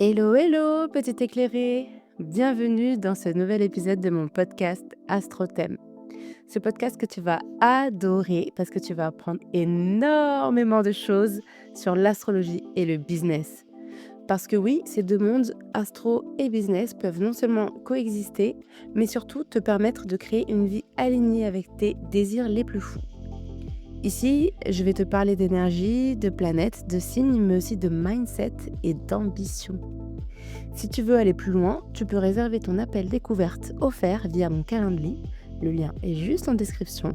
Hello, hello, petit éclairé! Bienvenue dans ce nouvel épisode de mon podcast AstroThème. Ce podcast que tu vas adorer parce que tu vas apprendre énormément de choses sur l'astrologie et le business. Parce que oui, ces deux mondes, astro et business, peuvent non seulement coexister, mais surtout te permettre de créer une vie alignée avec tes désirs les plus fous. Ici, je vais te parler d'énergie, de planètes, de signes, mais aussi de mindset et d'ambition. Si tu veux aller plus loin, tu peux réserver ton appel découverte offert via mon calendrier. Le lien est juste en description.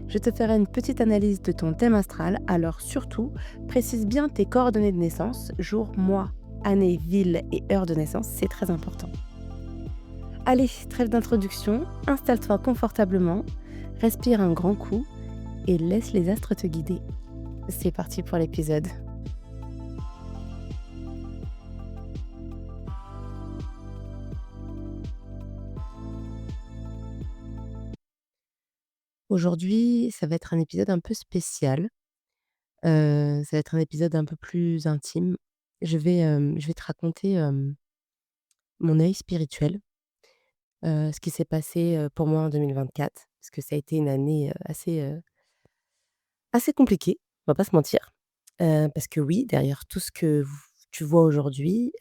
Je te ferai une petite analyse de ton thème astral, alors surtout, précise bien tes coordonnées de naissance, jour, mois, année, ville et heure de naissance, c'est très important. Allez, trêve d'introduction, installe-toi confortablement, respire un grand coup et laisse les astres te guider. C'est parti pour l'épisode. Aujourd'hui, ça va être un épisode un peu spécial. Ça va être un épisode un peu plus intime. Je vais te raconter, mon œil spirituel, ce qui s'est passé, pour moi en 2024, parce que ça a été une année, assez compliquée, on va pas se mentir. Parce que oui, derrière tout ce que tu vois aujourd'hui,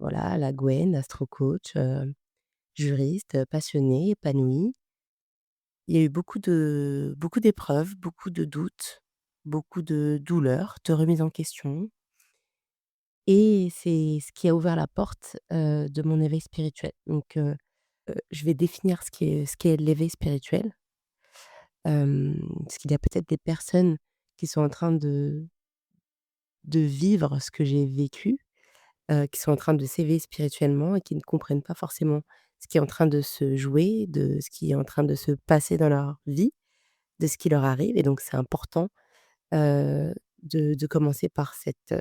voilà, la Gwen, astro coach, juriste, passionnée, épanouie. Il y a eu beaucoup d'épreuves, beaucoup de doutes, beaucoup de douleurs, de remises en question et c'est ce qui a ouvert la porte, de mon éveil spirituel. Je vais définir ce qu'est l'éveil spirituel, parce qu'il y a peut-être des personnes qui sont en train de vivre ce que j'ai vécu, qui sont en train de s'éveiller spirituellement et qui ne comprennent pas forcément ce qui est en train de se jouer, de ce qui est en train de se passer dans leur vie, de ce qui leur arrive et donc c'est important de commencer par cette,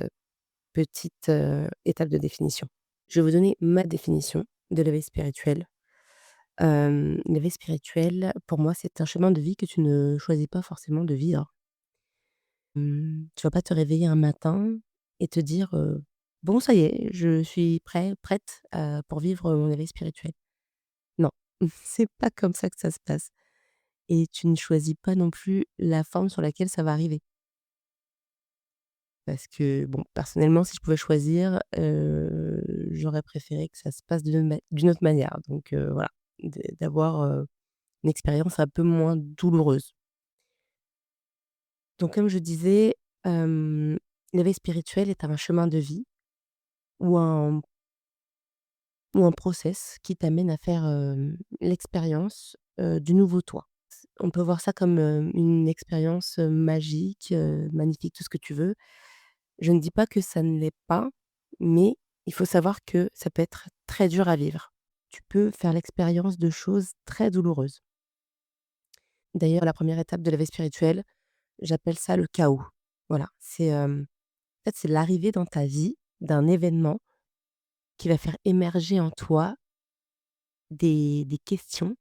petite, étape de définition. Je vais vous donner ma définition de l'éveil spirituel. L'éveil spirituel, pour moi, c'est un chemin de vie que tu ne choisis pas forcément de vivre. Tu vas pas te réveiller un matin et te dire, «Bon ça y est, je suis prête, pour vivre mon éveil spirituel». Non, c'est pas comme ça que ça se passe et tu ne choisis pas non plus la forme sur laquelle ça va arriver. Parce que bon, personnellement, si je pouvais choisir, j'aurais préféré que ça se passe d'une autre manière. Voilà, d'avoir, une expérience un peu moins douloureuse. Donc comme je disais, hem, l'éveil spirituel est un chemin de vie ou un process qui t'amène à faire, l'expérience, du nouveau toi. On peut voir ça comme, une expérience, magique, magnifique, tout ce que tu veux. Je ne dis pas que ça ne l'est pas, mais il faut savoir que ça peut être très dur à vivre. Tu peux faire l'expérience de choses très douloureuses. D'ailleurs, la première étape de l'éveil spirituel, j'appelle ça le chaos. Voilà, en fait, c'est l'arrivée dans ta vie d'un événement qui va faire émerger en toi des questions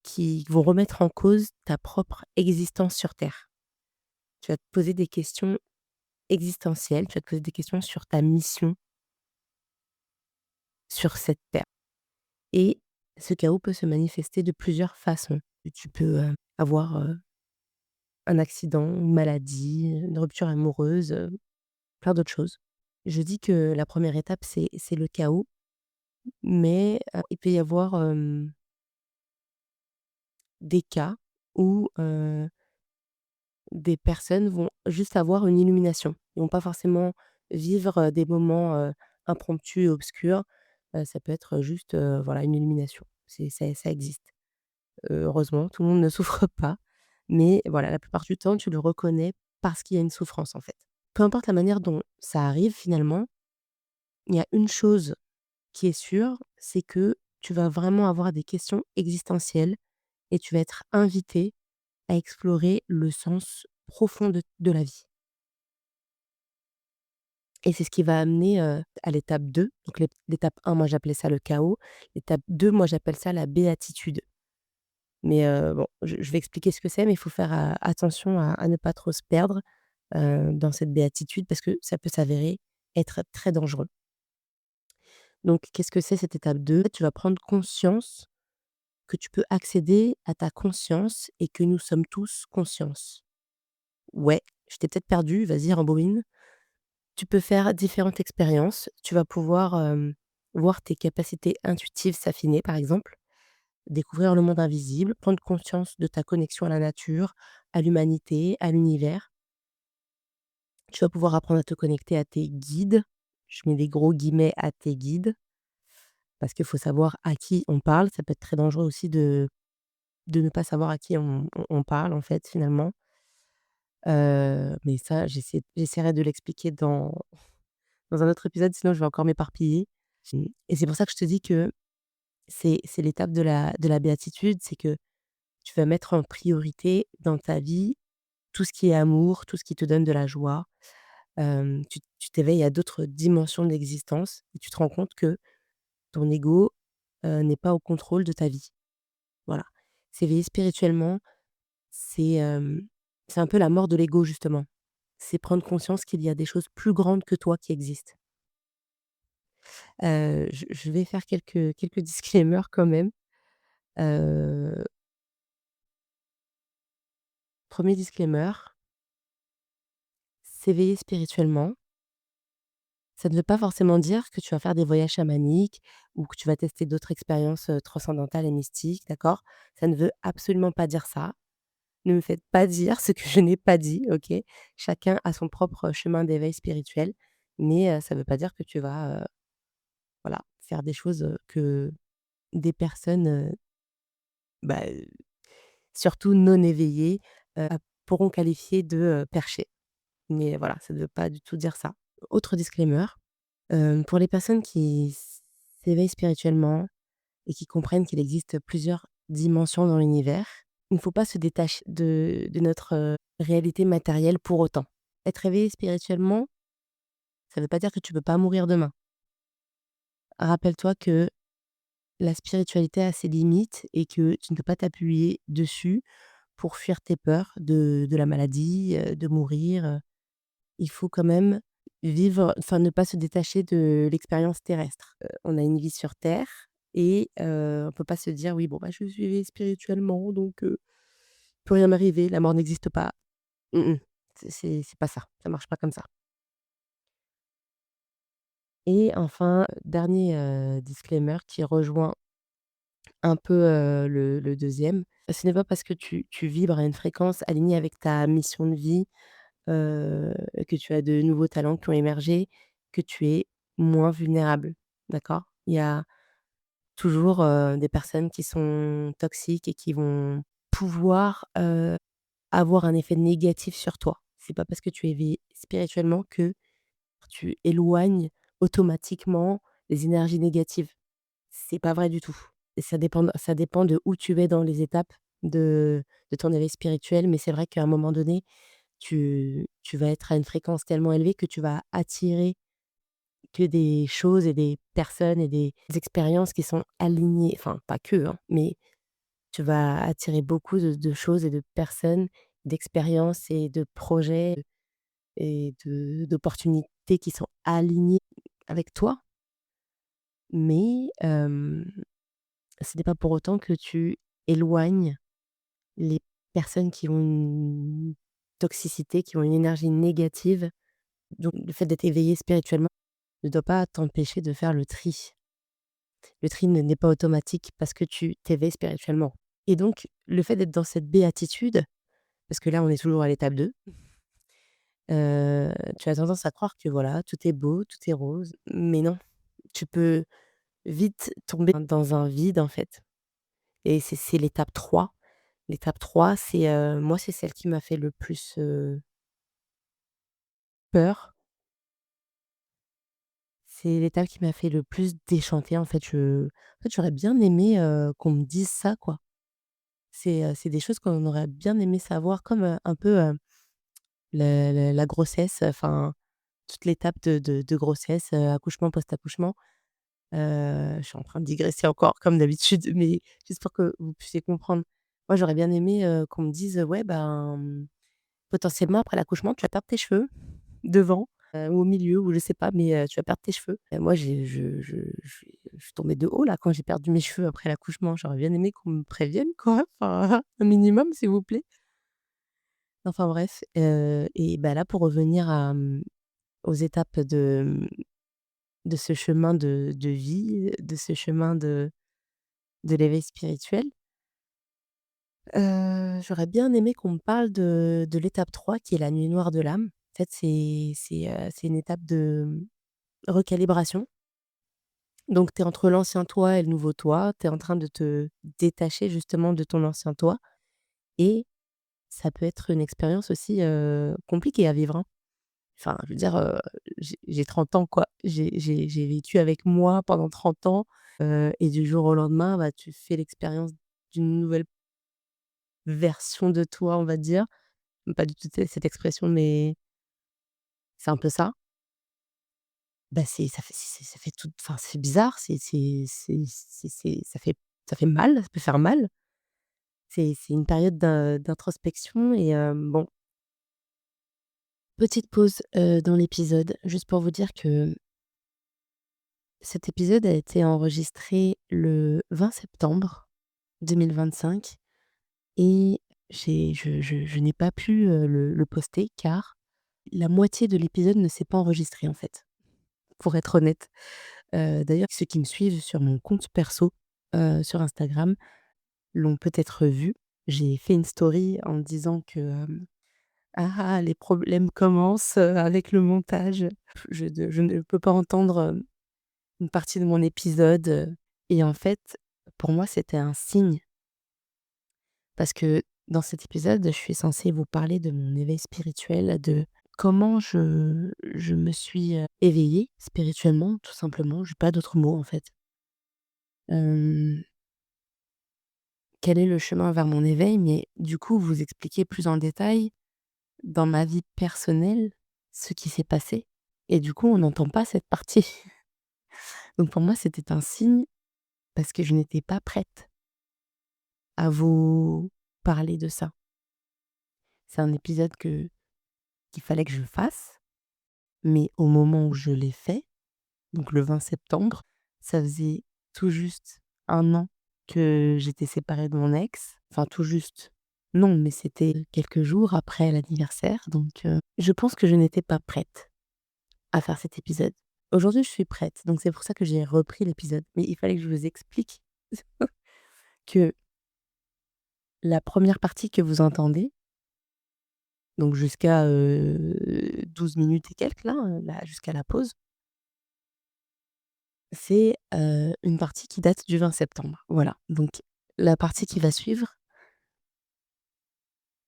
qui vont remettre en cause ta propre existence sur terre. Tu vas te poser des questions existentielles, tu vas te poser des questions sur ta mission sur cette terre. Et ce chaos peut se manifester de plusieurs façons. Tu peux, avoir, un accident, une maladie, une rupture amoureuse, plein d'autres choses. Je dis que la première étape, c'est le chaos, mais, il peut y avoir, des cas où, des personnes vont juste avoir une illumination. Ils vont pas forcément vivre, des moments, impromptus et obscurs. Ça peut être juste, voilà, une illumination. Ça existe. Heureusement, tout le monde ne souffre pas, mais voilà, la plupart du temps, tu le reconnais parce qu'il y a une souffrance, en fait. Peu importe la manière dont ça arrive finalement, il y a une chose qui est sûre, c'est que tu vas vraiment avoir des questions existentielles et tu vas être invité à explorer le sens profond de la vie. Et c'est ce qui va amener, à l'étape 2. Donc l'étape 1, moi j'appelais ça le chaos. L'étape 2, moi j'appelle ça la béatitude. Mais bon, je vais expliquer ce que c'est, mais il faut faire, attention à ne pas trop se perdre. dans cette béatitude parce que ça peut s'avérer être très dangereux. Donc qu'est-ce que c'est cette étape 2? Tu vas prendre conscience que tu peux accéder à ta conscience et que nous sommes tous conscience. Ouais, je t'ai peut-être perdu, vas-y rembobine. Tu peux faire différentes expériences. Tu vas pouvoir, voir tes capacités intuitives s'affiner, par exemple, découvrir le monde invisible, prendre conscience de ta connexion à la nature, à l'humanité, à l'univers. Tu vas pouvoir apprendre à te connecter à tes guides. Je mets des gros guillemets à tes guides, parce qu'il faut savoir à qui on parle. Ça peut être très dangereux aussi de ne pas savoir à qui on parle, en fait, finalement. Mais ça, j'essaierai de l'expliquer dans un autre épisode, sinon je vais encore m'éparpiller. Et c'est pour ça que je te dis que c'est l'étape de la béatitude, c'est que tu vas mettre en priorité dans ta vie tout ce qui est amour, tout ce qui te donne de la joie. Tu t'éveilles à d'autres dimensions de l'existence et tu te rends compte que ton ego, n'est pas au contrôle de ta vie. Voilà. S'éveiller spirituellement, c'est, c'est un peu la mort de l'ego justement. C'est prendre conscience qu'il y a des choses plus grandes que toi qui existent. Je vais faire quelques disclaimers quand même. Heu, 1 disclaimer, s'éveiller spirituellement, ça ne veut pas forcément dire que tu vas faire des voyages chamaniques ou que tu vas tester d'autres expériences, transcendantales et mystiques, d'accord? Ça ne veut absolument pas dire ça. Ne me faites pas dire ce que je n'ai pas dit, OK? Chacun a son propre chemin d'éveil spirituel, mais ça ne veut pas dire que tu vas, voilà, faire des choses, que des personnes, bah, surtout non éveillées, pourront qualifier de, perchées. Mais voilà, ça ne veut pas du tout dire ça. Autre disclaimer, pour les personnes qui s'éveillent spirituellement et qui comprennent qu'il existe plusieurs dimensions dans l'univers, il ne faut pas se détacher de notre, réalité matérielle pour autant. Être éveillé spirituellement, ça ne veut pas dire que tu peux pas mourir demain. Rappelle-toi que la spiritualité a ses limites et que tu ne peux pas t'appuyer dessus pour fuir tes peurs de la maladie, de mourir. Il faut quand même vivre, enfin ne pas se détacher de l'expérience terrestre. On a une vie sur terre et on peut pas se dire: «Oui, bon, bah, je suis éveillé spirituellement donc il peut rien m'arriver, la mort n'existe pas». Mmh mh. C'est pas ça, ça marche pas comme ça. Et enfin, dernier, disclaimer qui rejoint un peu, le 2e, ce n'est pas parce que tu vibres à une fréquence alignée avec ta mission de vie, que tu as de nouveaux talents qui ont émergé, que tu es moins vulnérable, d'accord? Il y a toujours, des personnes qui sont toxiques et qui vont pouvoir, avoir un effet négatif sur toi. C'est pas parce que tu es éveillé spirituellement que tu éloignes automatiquement les énergies négatives. C'est pas vrai du tout. Et ça dépend de où tu es dans les étapes de ton éveil spirituel, mais c'est vrai qu'à un moment donné, tu vas être à une fréquence tellement élevée que tu vas attirer que des choses et des personnes et des expériences qui sont alignées, enfin pas que, hein, mais tu vas attirer beaucoup de choses et de personnes, d'expériences et de projets et d'opportunités qui sont alignées avec toi. Mais, ce n'est pas pour autant que tu éloignes les personnes qui ont une toxicité, qui ont une énergie négative. Donc le fait d'être éveillé spirituellement ne doit pas t'empêcher de faire le tri. Le tri n'est pas automatique parce que tu t'éveilles spirituellement. Et donc le fait d'être dans cette béatitude, parce que là on est toujours à l'étape 2, tu as tendance à croire que voilà, tout est beau, tout est rose, mais non. Tu peux vite tomber dans un vide en fait. Et c'est l'étape 3. L'étape 3, c'est, moi c'est celle qui m'a fait le plus, peur. C'est l'étape qui m'a fait le plus déchanter en fait. J'aurais bien aimé, qu'on me dise ça quoi. C'est des choses qu'on aurait bien aimé savoir comme, un peu, la grossesse, enfin toute l'étape de grossesse, accouchement, post-accouchement. Je suis en train de digresser encore comme d'habitude, mais juste pour que vous puissiez comprendre. Moi, j'aurais bien aimé, qu'on me dise: «Ouais, ben, potentiellement après l'accouchement, tu vas perdre tes cheveux devant, ou au milieu ou je sais pas, mais tu vas perdre tes cheveux. Et moi j'ai je suis tombée de haut là quand j'ai perdu mes cheveux après l'accouchement. J'aurais bien aimé qu'on me prévienne quoi, enfin un minimum s'il vous plaît. Enfin bref, et bah, là pour revenir à, aux étapes de ce chemin de vie, de ce chemin de l'éveil spirituel, j'aurais bien aimé qu'on me parle de l'étape 3 qui est la nuit noire de l'âme. En fait, c'est une étape de, recalibration. Donc tu es entre l'ancien toi et le nouveau toi, tu es en train de te détacher justement de ton ancien toi et ça peut être une expérience aussi, compliquée à vivre, hein. Enfin, je veux dire, j'ai 30 ans quoi. J'ai vécu avec moi pendant 30 ans, et du jour au lendemain, bah, tu fais l'expérience d'une nouvelle version de toi, on va dire. Pas du tout cette expression, mais c'est un peu ça. Bah, ça fait tout enfin, c'est bizarre, ça fait mal, ça peut faire mal. C'est une période d'introspection et bon, petite pause, dans l'épisode, juste pour vous dire que cet épisode a été enregistré le 20 septembre 2025 et je n'ai pas pu, le poster car la moitié de l'épisode ne s'est pas enregistré, en fait, pour être honnête. D'ailleurs, ceux qui me suivent sur mon compte perso, sur Instagram, l'ont peut-être vu. J'ai fait une story en disant que, «Ah ah, les problèmes commencent, avec le montage». Je ne peux pas entendre, une partie de mon épisode, et en fait, pour moi, c'était un signe parce que dans cet épisode, je suis censée vous parler de mon éveil spirituel, de comment je me suis, éveillée spirituellement, tout simplement. J'ai pas d'autres mots, en fait. Hem, quel est le chemin vers mon éveil? Mais du coup, vous expliquer plus en détail, dans ma vie personnelle, ce qui s'est passé et du coup, on n'entend pas cette partie. Donc pour moi, c'était un signe parce que je n'étais pas prête à vous parler de ça. C'est un épisode qu'il fallait que je fasse, mais au moment où je l'ai fait, donc le 20 septembre, ça faisait tout juste 1 an que j'étais séparée de mon ex. Enfin tout juste, non, mais c'était quelques jours après l'anniversaire, donc je pense que je n'étais pas prête à faire cet épisode. Aujourd'hui, je suis prête, donc c'est pour ça que j'ai repris l'épisode, mais il fallait que je vous explique que la première partie que vous entendez, donc jusqu'à, 12 minutes et quelques là, là jusqu'à la pause, c'est, une partie qui date du 20 septembre. Voilà, donc la partie qui va suivre,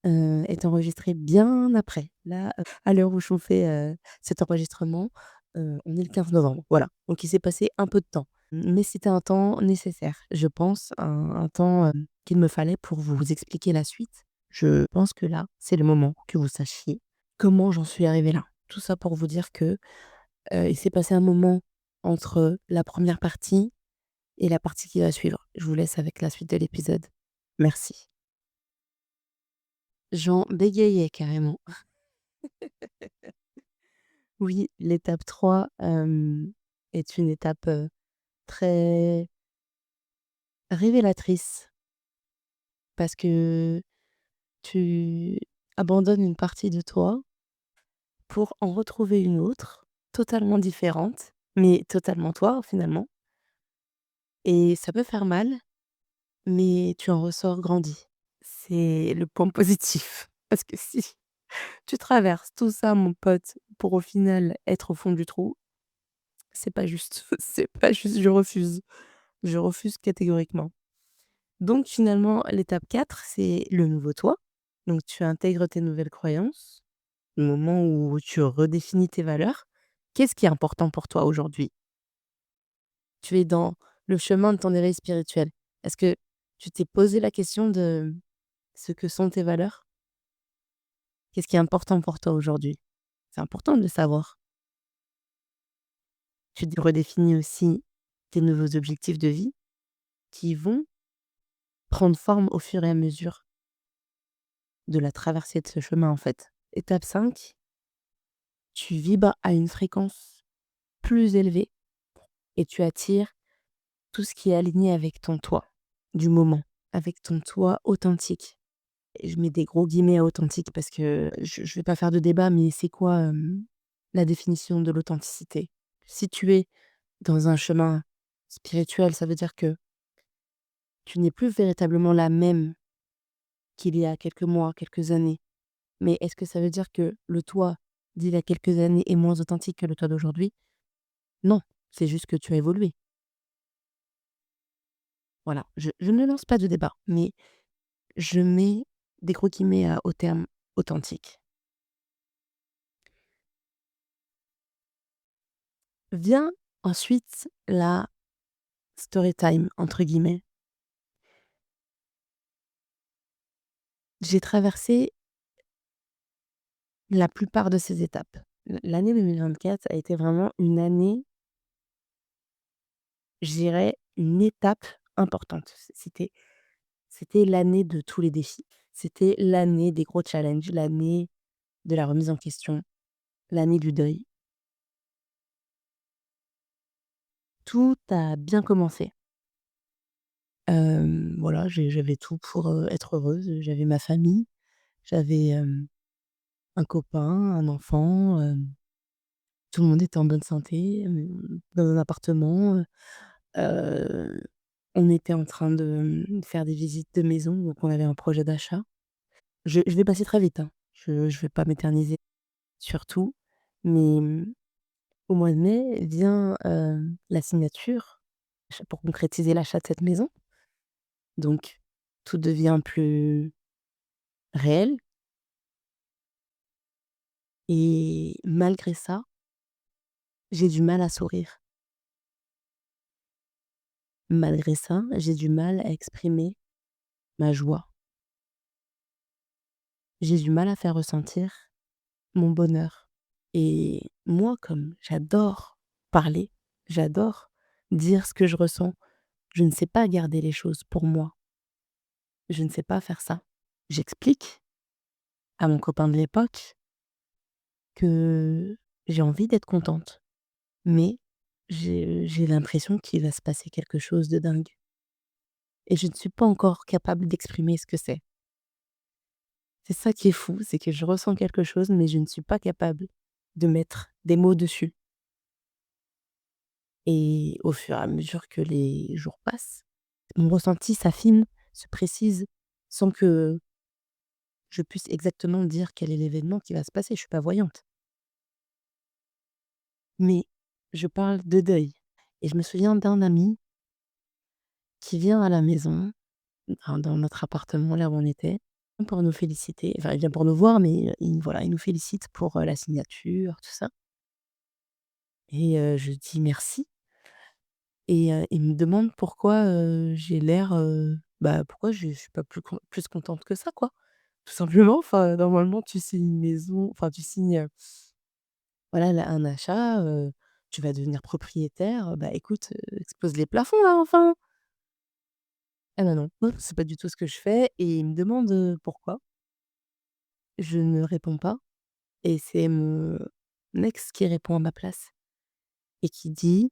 est enregistrée bien après. Là, à l'heure où je vous fais, cet enregistrement, on est le 15 novembre. Voilà, donc il s'est passé un peu de temps. Mais c'était un temps nécessaire, je pense, un temps, qu'il me fallait pour vous expliquer la suite. Je pense que là, c'est le moment que vous sachiez comment j'en suis arrivée là. Tout ça pour vous dire que, il s'est passé un moment entre la première partie et la partie qui va suivre. Je vous laisse avec la suite de l'épisode. Merci. J'en bégayais carrément. Oui, l'étape 3 est une étape, très révélatrice parce que tu abandonnes une partie de toi pour en retrouver une autre, totalement différente, mais totalement toi finalement, et ça peut faire mal, mais tu en ressors grandi. C'est le point positif parce que si tu traverses tout ça mon pote pour au final être au fond du trou, c'est pas juste, c'est pas juste, je refuse. Je refuse catégoriquement. Donc finalement, l'étape 4 c'est le nouveau toi. Donc tu intègres tes nouvelles croyances, le moment où tu redéfinis tes valeurs. Qu'est-ce qui est important pour toi aujourd'hui? Tu es dans le chemin de ton éveil spirituel. Est-ce que tu t'es posé la question de ce que sont tes valeurs? Qu'est-ce qui est important pour toi aujourd'hui? C'est important de le savoir. Redéfinis aussi tes nouveaux objectifs de vie qui vont prendre forme au fur et à mesure de la traversée de ce chemin, en fait. Étape 5, tu vibres à une fréquence plus élevée et tu attires tout ce qui est aligné avec ton toi du moment, avec ton toi authentique. Et je mets des gros guillemets à authentique parce que je vais pas faire de débat, mais c'est quoi, la définition de l'authenticité? Si tu es dans un chemin spirituel, ça veut dire que tu n'es plus véritablement la même qu'il y a quelques mois, quelques années. Mais est-ce que ça veut dire que le toi d'il y a quelques années est moins authentique que le toi d'aujourd'hui? Non, c'est juste que tu as évolué. Voilà, je ne lance pas de débat, mais je mets des gros guillemets à au terme «authentique». Vient ensuite la «story time» entre guillemets. J'ai traversé la plupart de ces étapes. L'année 2024 a été vraiment une année, je dirais, une étape importante. C'était l'année de tous les défis. C'était l'année des gros challenges, l'année de la remise en question, l'année du deuil. Tout a bien commencé. Voilà, j'avais tout pour, être heureuse. J'avais ma famille, j'avais, un copain, un enfant, tout le monde était en bonne santé, dans un appartement, on était en train de, faire des visites de maison, donc on avait un projet d'achat. Je vais passer très vite, hein. Je vais pas m'éterniser sur tout, mais, au mois de mai vient, la signature pour concrétiser l'achat de cette maison. Donc tout devient plus réel et malgré ça, j'ai du mal à sourire. Malgré ça, j'ai du mal à exprimer ma joie. J'ai du mal à faire ressentir mon bonheur. Et moi, comme j'adore parler, j'adore dire ce que je ressens, je ne sais pas garder les choses pour moi. Je ne sais pas faire ça. J'explique à mon copain de l'époque que j'ai envie d'être contente, mais j'ai l'impression qu'il va se passer quelque chose de dingue et je ne suis pas encore capable d'exprimer ce que c'est. C'est ça qui est fou, c'est que je ressens quelque chose, mais je ne suis pas capable de mettre des mots dessus et au fur et à mesure que les jours passent, mon ressenti s'affine, se précise, sans que je puisse exactement dire quel est l'événement qui va se passer, je suis pas voyante. Mais je parle de deuil et je me souviens d'un ami qui vient à la maison, enfin dans notre appartement là où on était, pour nous féliciter. Enfin, il vient pour nous voir, mais il voilà, il nous félicite pour, la signature, tout ça et je dis: «Merci» et il me demande pourquoi, j'ai l'air, bah, pourquoi je suis pas plus contente que ça, quoi. Tout simplement, enfin, normalement, tu signes une maison, enfin, tu signes, voilà, là, un achat, tu vas devenir propriétaire, bah, écoute, explose les plafonds là, enfin! Ah bah, non, c'est pas du tout ce que je fais et il me demande, pourquoi. Je ne réponds pas et c'est mon ex qui répond à ma place et qui dit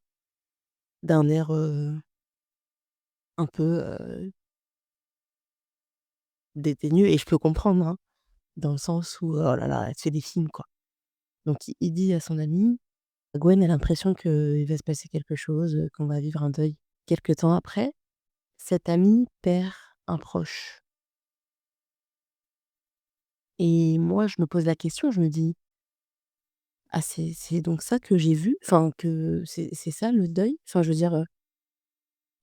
d'un air, un peu, dédaigneux et je peux comprendre, hein, dans le sens où, oh là là, elle te fait des films, quoi. Donc il dit à son ami: «Gwen a l'impression qu'il va se passer quelque chose, qu'on va vivre un deuil». Quelque temps après, cet ami perd un proche et moi je me pose la question, je me dis: «Ah c'est donc ça que j'ai vu? Enfin que c'est ça le deuil?» Enfin je veux dire,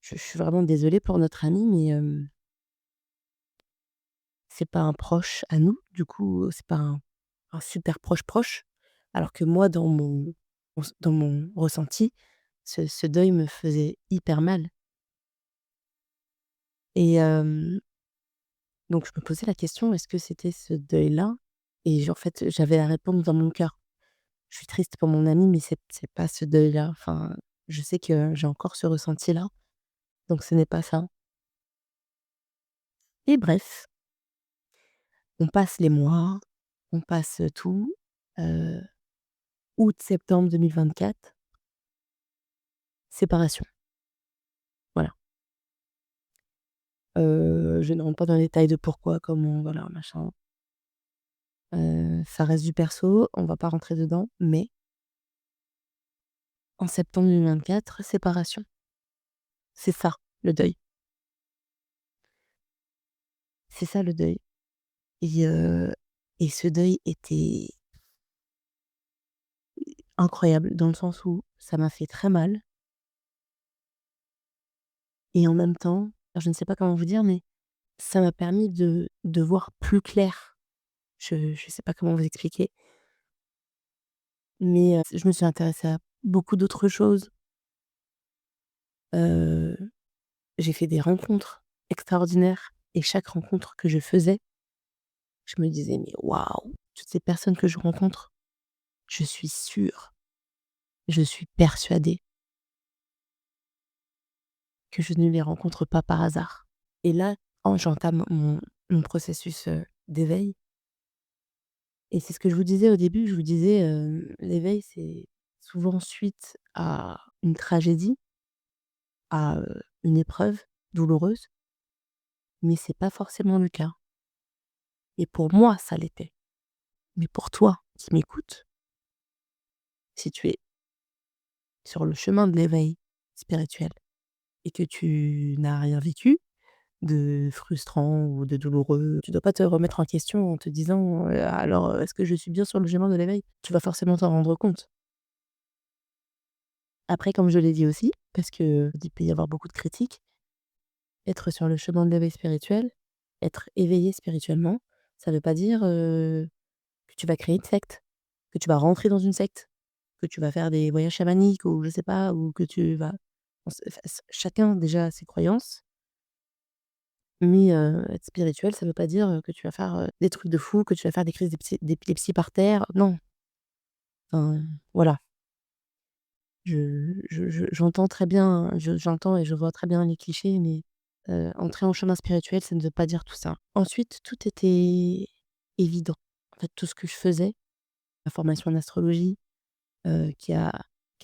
je suis vraiment désolée pour notre ami mais c'est pas un proche à nous, du coup, c'est pas un super proche. Alors que moi dans mon ressenti, ce deuil me faisait hyper mal et donc je me posais la question: «Est-ce que c'était ce deuil-là?» et en fait, j'avais la réponse dans mon cœur. Je suis triste pour mon ami, mais c'est pas ce deuil-là. Enfin, je sais que j'ai encore ce ressenti-là, donc ce n'est pas ça et bref, on passe les mois, On passe, tout, heu, août-septembre 2024, séparation, voilà. Je ne rentre pas dans les détails de pourquoi, comment, voilà, machin. Ça reste du perso, on va pas rentrer dedans, mais en septembre 2024, séparation. C'est ça, le deuil. C'est ça le deuil et ce deuil était incroyable dans le sens où ça m'a fait très mal et en même temps, je ne sais pas comment vous dire, mais ça m'a permis de voir plus clair. Je sais pas comment vous expliquer, mais je me suis intéressée à beaucoup d'autres choses. Heu, j'ai fait des rencontres extraordinaires et chaque rencontre que je faisais, je me disais: «Mais waouh, toutes ces personnes que je rencontre, je suis sûre, je suis persuadée que je ne les rencontre pas par hasard». Et là, j'entame mon processus, d'éveil et c'est ce que je vous disais au début, je vous disais, l'éveil, c'est souvent suite à une tragédie, à, une épreuve douloureuse, mais c'est pas forcément le cas et pour moi, ça l'était. Mais pour toi qui m'écoutes, si tu es sur le chemin de l'éveil spirituel et que tu n'as rien vécu de frustrant ou de douloureux, tu dois pas te remettre en question en te disant, «Alors, est-ce que je suis bien sur le chemin de l'éveil?» Tu vas forcément t'en rendre compte. Après, comme je l'ai dit aussi, parce qu'il peut y avoir beaucoup de critiques, être sur le chemin de l'éveil spirituel, être éveillé spirituellement, ça veut pas dire, que tu vas créer une secte, que tu vas rentrer dans une secte, que tu vas faire des voyages chamaniques ou je sais pas, ou que tu vas chacun déjà a ses croyances, mais être spirituel, ça veut pas dire, que tu vas faire, des trucs de fou, que tu vas faire des crises d'épilepsie par terre, non. Enfin, voilà. J'entends très bien, j'entends et je vois très bien les clichés, mais entrer en chemin spirituel, ça ne veut pas dire tout ça. Ensuite, tout était évident. En fait, tout ce que je faisais, ma formation en astrologie, qui a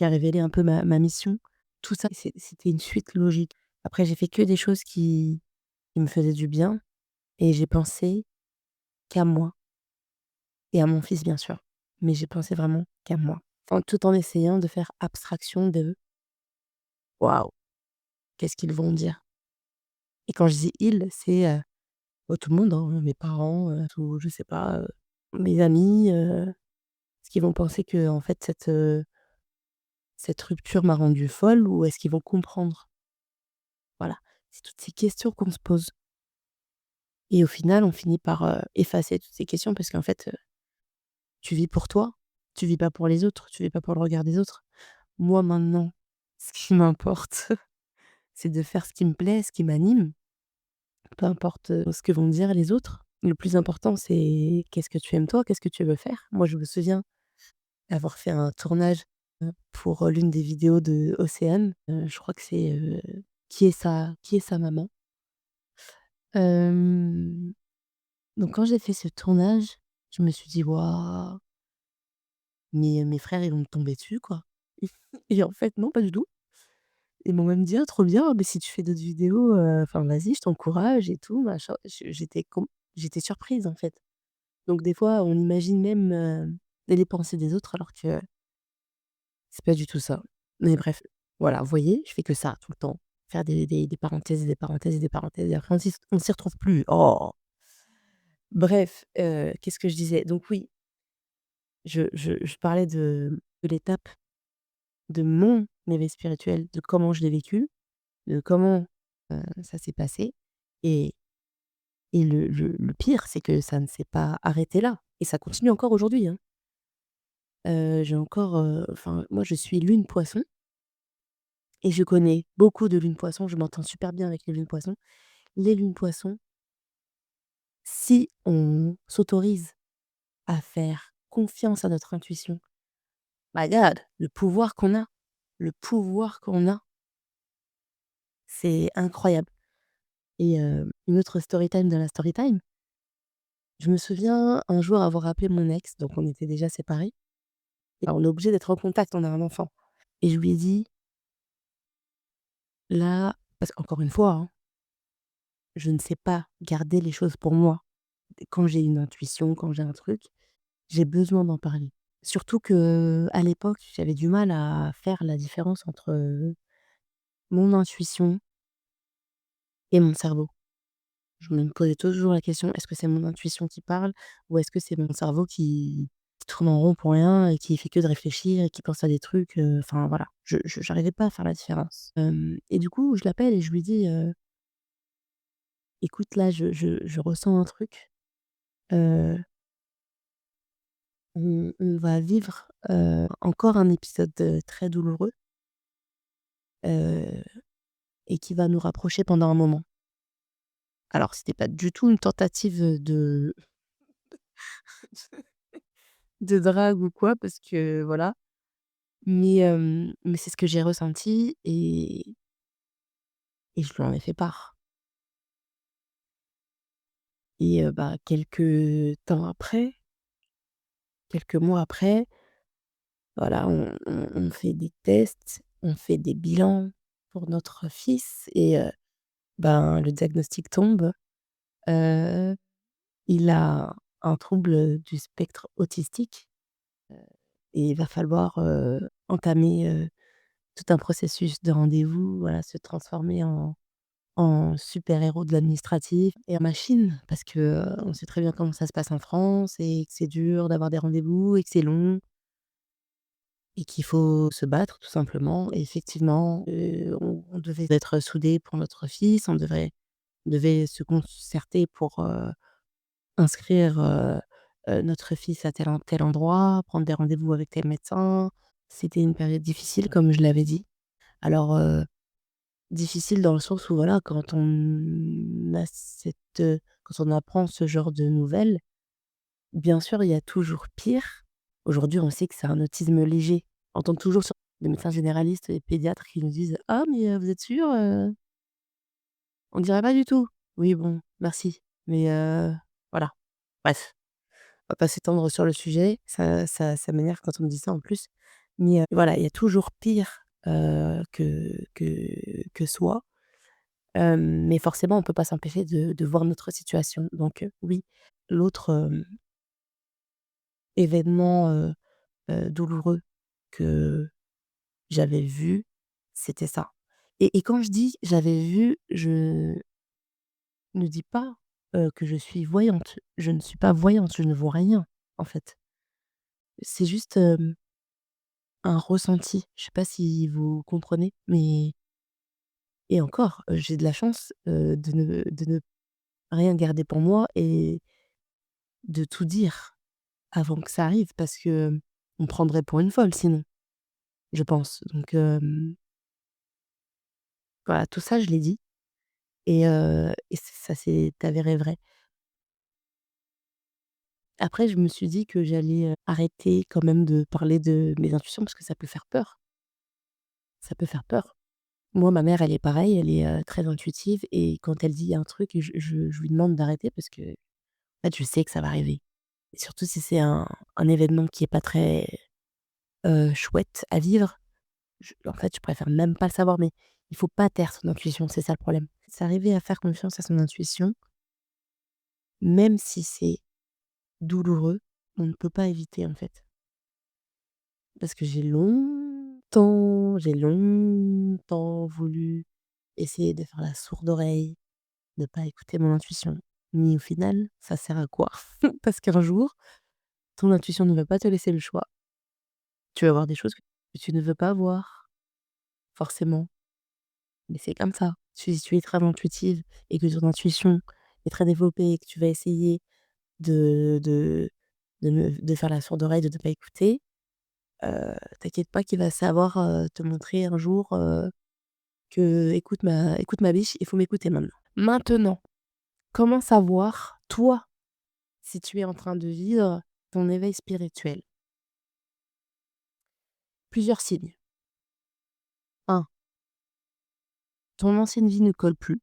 révélé un peu ma mission, tout ça, c'était une suite logique. Après, j'ai fait que des choses qui me faisaient du bien et j'ai pensé qu'à moi et à mon fils, bien sûr. Mais j'ai pensé vraiment qu'à moi. Tout en essayant de faire abstraction de: «Waouh, qu'est-ce qu'ils vont dire?» Et quand je dis «ils», c'est, bah, tout le monde, hein, mes parents, ou je sais pas, mes amis, est-ce qu'ils vont penser que en fait cette rupture m'a rendue folle ou est-ce qu'ils vont comprendre? Voilà, c'est toutes ces questions qu'on se pose et au final, on finit par, effacer toutes ces questions parce qu'en fait, tu vis pour toi, tu vis pas pour les autres, tu vis pas pour le regard des autres. Moi, maintenant, ce qui m'importe, c'est de faire ce qui me plaît, ce qui m'anime, peu importe, ce que vont dire les autres. Le plus important, c'est qu'est-ce que tu aimes toi? Qu'est-ce que tu veux faire? Moi, je me souviens avoir fait un tournage, pour, l'une des vidéos de Océane, je crois que c'est, Qui est sa maman? Hem, donc quand j'ai fait ce tournage, je me suis dit: «Waouh, mais mes frères, ils vont me tomber dessus, quoi». Et en fait, non, pas du tout. Ils m'ont même dit: «Ah trop bien, mais si tu fais d'autres vidéos, enfin vas-y, je t'encourage et tout machin». J'étais surprise, en fait. Donc des fois, on imagine même, les pensées des autres alors que c'est pas du tout ça. Mais bref, voilà, vous voyez, je fais que ça tout le temps. Faire des parenthèses et des parenthèses et des parenthèses et après on s'y retrouve plus. Oh! Bref, qu'est-ce que je disais? Donc oui, je parlais de l'étape de mon éveil spirituel, de comment je l'ai vécu, de comment, ça s'est passé et le pire, c'est que ça ne s'est pas arrêté là et ça continue encore aujourd'hui, hein. J'ai encore, enfin, moi, je suis lune Poisson et je connais beaucoup de lunes Poisson, je m'entends super bien avec les lunes Poisson. Les lunes Poisson, si on s'autorise à faire confiance à notre intuition, my God, le pouvoir qu'on a, c'est incroyable et une autre story time de la story time, Je me souviens un jour avoir appelé mon ex, donc on était déjà séparés et on est obligé d'être en contact, on a un enfant et je lui ai dit: «Là» parce qu'encore une fois, hein, je ne sais pas garder les choses pour moi. Quand j'ai une intuition, quand j'ai un truc, j'ai besoin d'en parler. Surtout qu'à l'époque, j'avais du mal à faire la différence entre, mon intuition et mon cerveau. Je me posais toujours la question: «Est-ce que c'est mon intuition qui parle ou est-ce que c'est mon cerveau qui tourne en rond pour rien et qui fait que de réfléchir et qui pense à des trucs?» Enfin voilà, je j'arrivais pas à faire la différence. Hem Et du coup, je l'appelle et je lui dis: «Écoute, là, je ressens un truc, heu, on va vivre, encore un épisode, très douloureux, heu et qui va nous rapprocher pendant un moment». Alors c'était pas du tout une tentative, de drague ou quoi parce que voilà, mais c'est ce que j'ai ressenti et je lui en ai fait part et bah, quelques temps après, quelques mois après, voilà, on fait des tests, on fait des bilans pour notre fils et ben, le diagnostic tombe, heu, il a un trouble, du spectre autistique et il va falloir, entamer, tout un processus de rendez-vous, voilà, se transformer en super-héros de l'administratif et en machine parce que, on sait très bien comment ça se passe en France et que c'est dur d'avoir des rendez-vous et que c'est long et qu'il faut se battre tout simplement et effectivement, on devait être soudés pour notre fils, on devait se concerter pour, inscrire, notre fils à tel endroit, prendre des rendez-vous avec tel médecin. C'était une période difficile comme je l'avais dit. Alors, difficile dans le sens où voilà, quand on apprend ce genre de nouvelles, bien sûr, il y a toujours pire. Aujourd'hui, on sait que c'est un autisme léger. On entend toujours sur des médecins généralistes et pédiatres qui nous disent: «Ah mais, vous êtes sûr, on dirait pas du tout». Oui bon, merci, mais, voilà. Bref, on va pas s'étendre sur le sujet, ça m'énerve quand on me dit ça en plus, mais, voilà, il y a toujours pire, que soi. Mais forcément, on peut pas s'empêcher de voir notre situation. Donc, oui. L'autre, événement, douloureux que j'avais vu, c'était ça. Et quand je dis: «J'avais vu», je ne dis pas, que je suis voyante. Je ne suis pas voyante, je ne vois rien, en fait. C'est juste, un ressenti. Je sais pas si vous comprenez? Mais et encore, j'ai de la chance, de ne rien garder pour moi et de tout dire. Avant que ça arrive parce que, on me prendrait pour une folle sinon, je pense. Donc, voilà, tout ça je l'ai dit et ça s'est avéré vrai. Après je me suis dit que j'allais, arrêter quand même de parler de mes intuitions parce que ça peut faire peur. Ça peut faire peur. Moi, ma mère, elle est pareille, elle est, très intuitive et quand elle dit un truc, je lui demande d'arrêter parce que en fait, je sais que ça va arriver et surtout si c'est un événement qui est pas très, chouette à vivre. En fait, je préfère même pas le savoir, mais il faut pas taire son intuition, c'est ça le problème. C'est arriver à faire confiance à son intuition, même si c'est douloureux, on ne peut pas éviter, en fait. Parce que j'ai longtemps voulu essayer de faire la sourde oreille, de pas écouter mon intuition. Mais au final, ça sert à quoi? Parce qu'un jour, ton intuition ne va pas te laisser le choix. Tu vas voir des choses que tu ne veux pas voir, forcément. Mais c'est comme ça. Si tu es très intuitive et que ton intuition est très développée et que tu vas essayer de de faire la sourde oreille, de ne pas écouter, t'inquiète pas qu'il va savoir, te montrer un jour, que: «Écoute ma biche, il faut m'écouter maintenant». Maintenant, comment savoir, toi, si tu es en train de vivre ton éveil spirituel? Plusieurs signes. 1, ton ancienne vie ne colle plus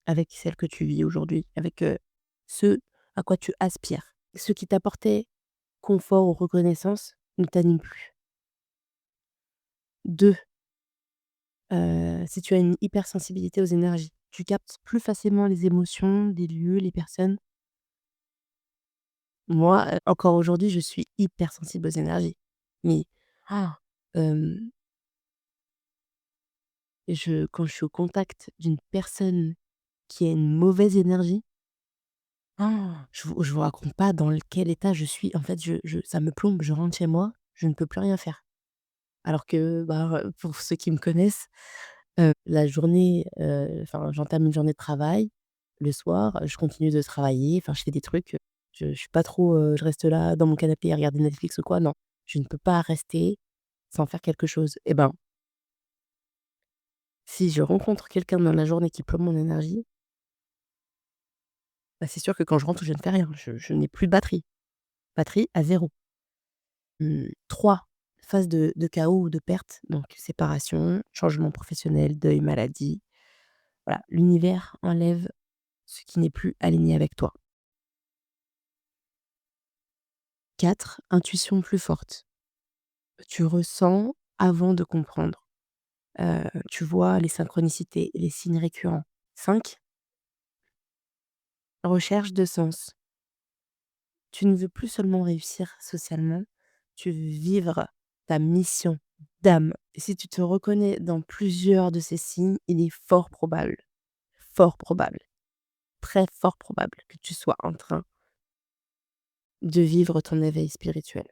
avec celle que tu vis aujourd'hui, avec, ceux à quoi tu aspires. Ce qui t'apportait confort ou reconnaissance ne t'anime plus. 2, si tu as une hypersensibilité aux énergies, tu captes plus facilement les émotions, les lieux, les personnes. Moi, encore aujourd'hui, je suis hypersensible aux énergies. Mais ah, hem, quand je suis au contact d'une personne qui a une mauvaise énergie, je vous raconte pas dans quel état je suis. En fait, je ça me plombe, je rentre chez moi, je ne peux plus rien faire. Alors que, bah, pour ceux qui me connaissent, la journée, enfin, j'entame une journée de travail. Le soir, je continue de travailler, enfin, je fais des trucs, je suis pas trop, je reste là dans mon canapé à regarder Netflix ou quoi, non. Je ne peux pas rester sans faire quelque chose. Et ben, si je rencontre quelqu'un dans la journée qui plombe mon énergie, bah, c'est sûr que quand je rentre, je ne fais rien. Je n'ai plus de batterie. Batterie à zéro. 3, phase de chaos ou de perte, donc séparation, changement professionnel, deuil, maladie. Voilà, l'univers enlève ce qui n'est plus aligné avec toi. 4, intuition plus forte. Tu ressens avant de comprendre. Tu vois les synchronicités, les signes récurrents. 5, recherche de sens. Tu ne veux plus seulement réussir socialement, tu veux vivre ta mission d'âme. Et si tu te reconnais dans plusieurs de ces signes, il est fort probable, très fort probable que tu sois en train de vivre ton éveil spirituel.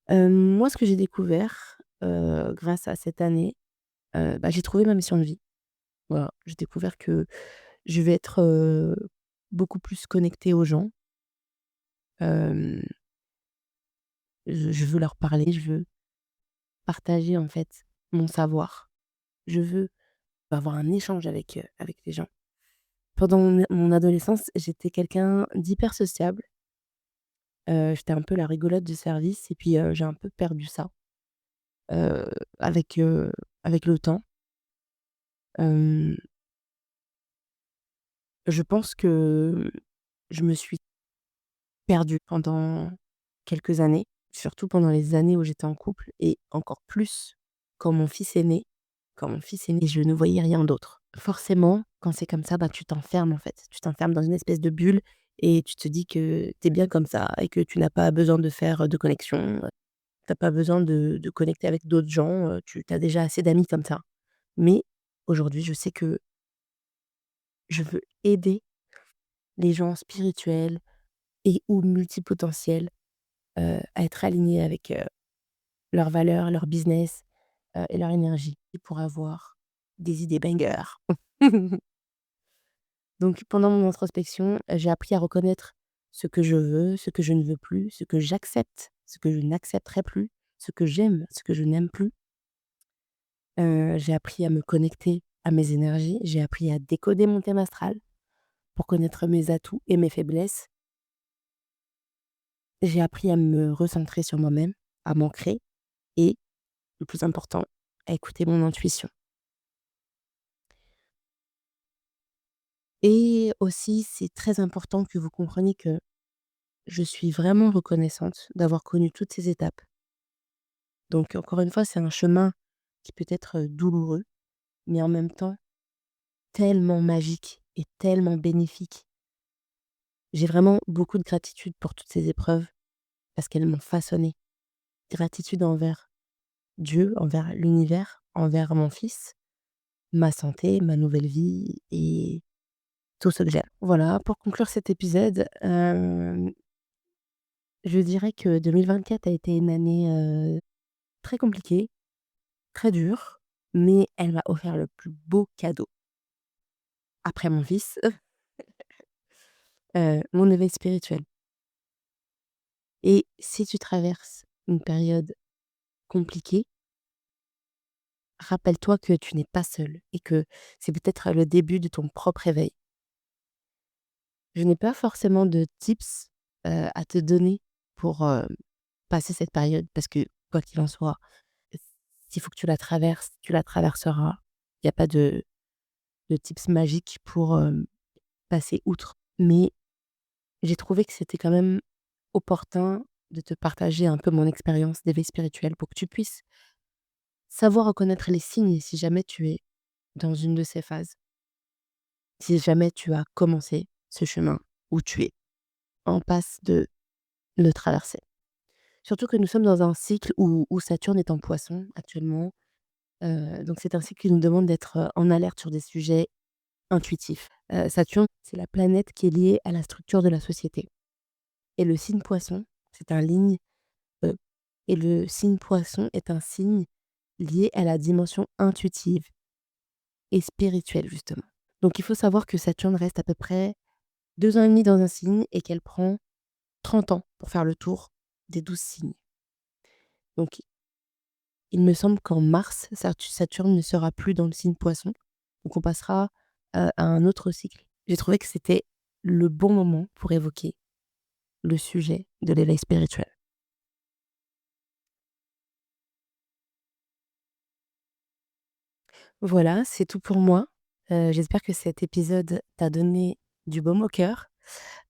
Moi, ce que j'ai découvert, grâce à cette année, bah, j'ai trouvé ma mission de vie. Voilà, j'ai découvert que je vais être, beaucoup plus connectée aux gens. Hem, je veux leur parler, je veux partager, en fait, mon savoir. Je veux avoir un échange avec les gens. Pendant mon adolescence, j'étais quelqu'un d'hyper sociable. J'étais un peu la rigolote de service et puis, j'ai un peu perdu ça, heu, avec, avec le temps. Hem, je pense que je me suis perdue pendant quelques années, surtout pendant les années où j'étais en couple et encore plus quand mon fils est né. Quand mon fils est né, je ne voyais rien d'autre. Forcément, quand c'est comme ça, bah, tu t'enfermes en fait. Tu t'enfermes dans une espèce de bulle et tu te dis que tu es bien comme ça et que tu n'as pas besoin de faire, de connexion, tu as pas besoin de connecter avec d'autres gens, tu as déjà assez d'amis comme ça. Mais aujourd'hui, je sais que je veux aider les gens spirituels et ou multipotentiels, à être alignés avec, leurs valeurs, leur business, et leur énergie pour avoir des idées bangers. Donc pendant mon introspection, j'ai appris à reconnaître ce que je veux, ce que je ne veux plus, ce que j'accepte, ce que je n'accepterai plus, ce que j'aime, ce que je n'aime plus. J'ai appris à me connecter à mes énergies, j'ai appris à décoder mon thème astral pour connaître mes atouts et mes faiblesses. J'ai appris à me recentrer sur moi-même, à m'ancrer et, le plus important, à écouter mon intuition. Et aussi, c'est très important que vous compreniez que je suis vraiment reconnaissante d'avoir connu toutes ces étapes. Donc encore une fois, c'est un chemin qui peut être, douloureux, mais en même temps tellement magique et tellement bénéfique. J'ai vraiment beaucoup de gratitude pour toutes ces épreuves parce qu'elles m'ont façonnée. Gratitude envers Dieu, envers l'univers, envers mon fils, ma santé, ma nouvelle vie et tout ce que j'aime. Voilà, pour conclure cet épisode, je dirais que 2024 a été une année, très compliquée, très dure, mais elle m'a offert le plus beau cadeau après mon fils, mon éveil spirituel. Et si tu traverses une période compliquée, rappelle-toi que tu n'es pas seul et que c'est peut-être le début de ton propre éveil. Je n'ai pas forcément de tips, à te donner pour, passer cette période parce que quoi qu'il en soit, s'il faut que tu la traverses, tu la traverseras. Il y a pas de tips magiques passer outre. Mais j'ai trouvé que c'était quand même opportun de te partager un peu mon expérience d'éveil spirituel pour que tu puisses savoir reconnaître les signes si jamais tu es dans une de ces phases. Si jamais tu as commencé ce chemin ou tu es en passe de le traverser. Surtout que nous sommes dans un cycle où Saturne est en Poisson actuellement, donc c'est un cycle qui nous demande d'être, en alerte sur des sujets intuitifs. Saturne, c'est la planète qui est liée à la structure de la société et le signe Poisson, c'est un ligne, heu et le signe Poisson est un signe lié à la dimension intuitive et spirituelle justement. Donc il faut savoir que Saturne reste à peu près 2 ans et demi dans un signe et qu'elle prend 30 ans pour faire le tour des 12 signes. Donc il me semble qu'en mars, Saturne ne sera plus dans le signe Poisson, donc on passera, à un autre cycle. J'ai trouvé que c'était le bon moment pour évoquer le sujet de l'éveil spirituel. Voilà, c'est tout pour moi. J'espère que cet épisode t'a donné du baume au cœur,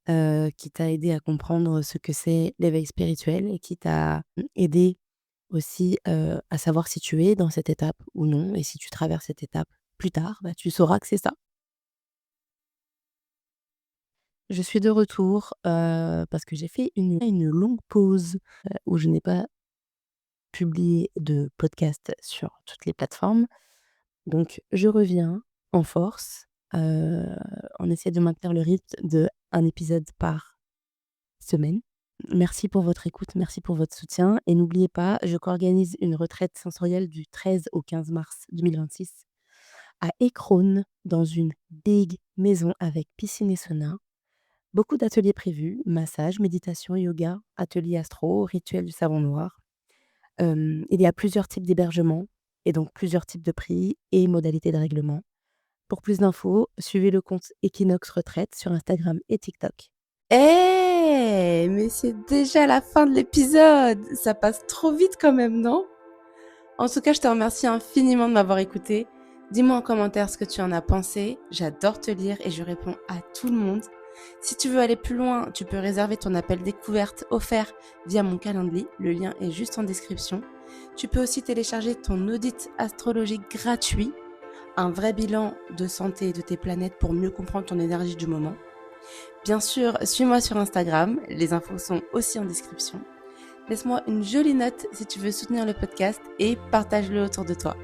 qui t'a aidé à comprendre ce que c'est l'éveil spirituel et qui t'a, aidé aussi, à savoir si tu es dans cette étape ou non et si tu traverses cette étape plus tard, bah, tu sauras que c'est ça. Je suis de retour, parce que j'ai fait une longue pause, où je n'ai pas publié de podcast sur toutes les plateformes. Donc je reviens en force, heu, on essaie de maintenir le rythme de un épisode par semaine. Merci pour votre écoute, merci pour votre soutien et n'oubliez pas, je co-organise une retraite sensorielle du 13 au 15 mars 2026 à Écrone, dans une big maison avec piscine et sauna. Beaucoup d'ateliers prévus, massage, méditation, yoga, atelier astro, rituel du savon noir. Il y a plusieurs types d'hébergements et donc plusieurs types de prix et modalités de règlement. Pour plus d'infos, suivez le compte Equinox Retraite sur Instagram et TikTok. Mais c'est déjà la fin de l'épisode! Ça passe trop vite quand même, non? En tout cas, je te remercie infiniment de m'avoir écouté. Dis-moi en commentaire ce que tu en as pensé. J'adore te lire et je réponds à tout le monde. Si tu veux aller plus loin, tu peux réserver ton appel découverte offert via mon calendrier. Le lien est juste en description. Tu peux aussi télécharger ton audit astrologique gratuit, un vrai bilan de santé de tes planètes pour mieux comprendre ton énergie du moment. Bien sûr, suis-moi sur Instagram. Les infos sont aussi en description. Laisse-moi une jolie note si tu veux soutenir le podcast et partage-le autour de toi.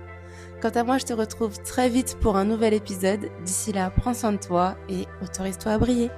Quant à moi, je te retrouve très vite pour un nouvel épisode. D'ici là, prends soin de toi et autorise-toi à briller.